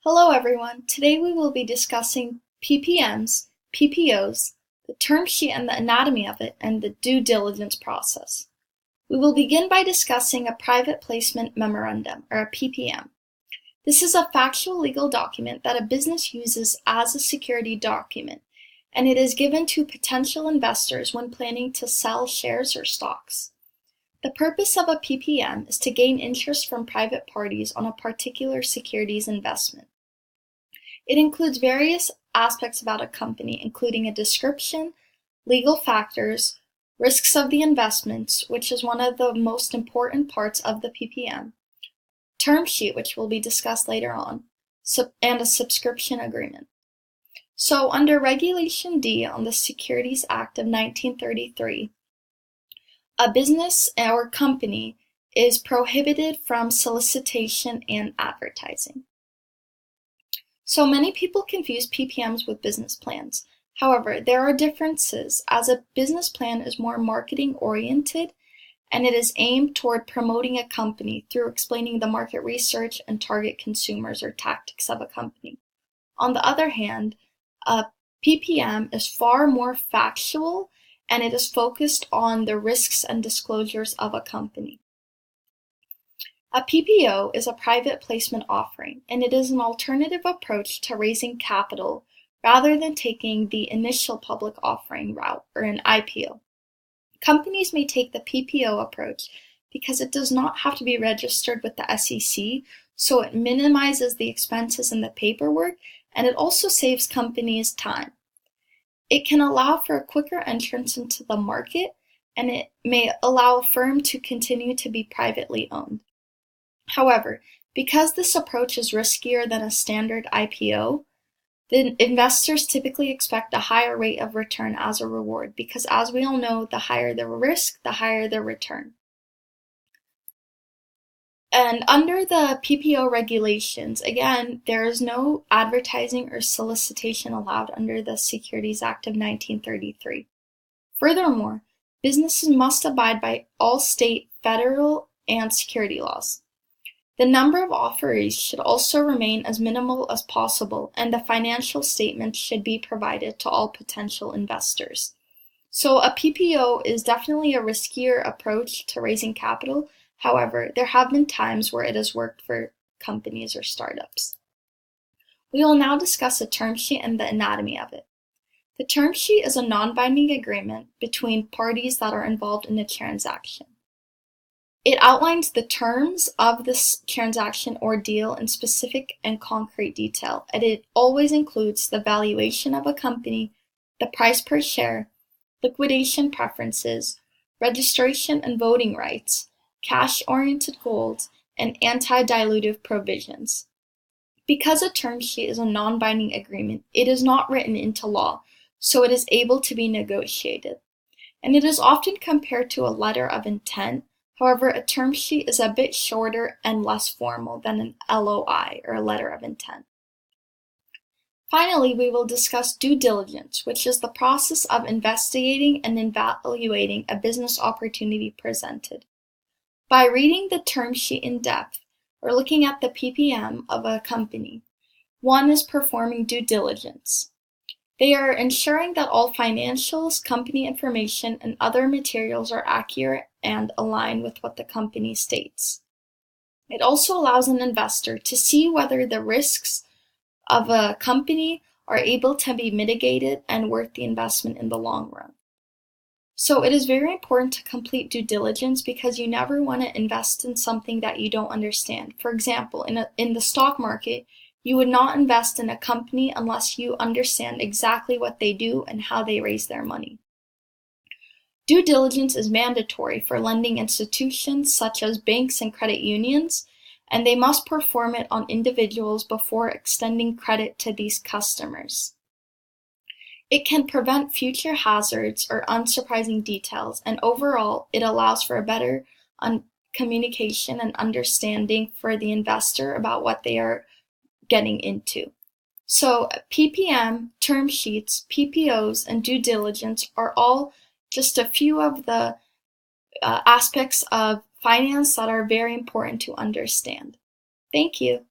Hello everyone, today we will be discussing PPMs, PPOs, the term sheet and the anatomy of it, and the due diligence process. We will begin by discussing a private placement memorandum, or a PPM. This is a factual legal document that a business uses as a security document, and it is given to potential investors when planning to sell shares or stocks. The purpose of a PPM is to gain interest from private parties on a particular securities investment. It includes various aspects about a company, including a description, legal factors, risks of the investments, which is one of the most important parts of the PPM, term sheet, which will be discussed later on, and a subscription agreement. So under Regulation D on the Securities Act of 1933, a business or company is prohibited from solicitation and advertising. So many people confuse PPMs with business plans. However, there are differences, as a business plan is more marketing oriented and it is aimed toward promoting a company through explaining the market research and target consumers or tactics of a company. On the other hand, a PPM is far more factual and it is focused on the risks and disclosures of a company. A PPO is a private placement offering, and it is an alternative approach to raising capital rather than taking the initial public offering route, or an IPO. Companies may take the PPO approach because it does not have to be registered with the SEC, so it minimizes the expenses and the paperwork, and it also saves companies time. It can allow for a quicker entrance into the market, and it may allow a firm to continue to be privately owned. However, because this approach is riskier than a standard IPO, the investors typically expect a higher rate of return as a reward because, as we all know, the higher the risk, the higher the return. And under the PPO regulations, again, there is no advertising or solicitation allowed under the Securities Act of 1933. Furthermore, businesses must abide by all state, federal, and security laws. The number of offerees should also remain as minimal as possible, and the financial statements should be provided to all potential investors. So a PPO is definitely a riskier approach to raising capital. However, there have been times where it has worked for companies or startups. We will now discuss a term sheet and the anatomy of it. The term sheet is a non-binding agreement between parties that are involved in a transaction. It outlines the terms of this transaction or deal in specific and concrete detail, and it always includes the valuation of a company, the price per share, liquidation preferences, registration and voting rights, cash-oriented goals, and anti-dilutive provisions. Because a term sheet is a non-binding agreement, it is not written into law, so it is able to be negotiated. And it is often compared to a letter of intent. However, a term sheet is a bit shorter and less formal than an LOI, or a letter of intent. Finally, we will discuss due diligence, which is the process of investigating and evaluating a business opportunity presented. By reading the term sheet in depth, or looking at the PPM of a company, one is performing due diligence. They are ensuring that all financials, company information, and other materials are accurate and align with what the company states. It also allows an investor to see whether the risks of a company are able to be mitigated and worth the investment in the long run. So it is very important to complete due diligence because you never want to invest in something that you don't understand. For example, in the stock market, you would not invest in a company unless you understand exactly what they do and how they raise their money. Due diligence is mandatory for lending institutions such as banks and credit unions, and they must perform it on individuals before extending credit to these customers. It can prevent future hazards or unsurprising details, and overall, it allows for a better communication and understanding for the investor about what they are getting into. So PPM, term sheets, PPOs, and due diligence are all just a few of the aspects of finance that are very important to understand. Thank you.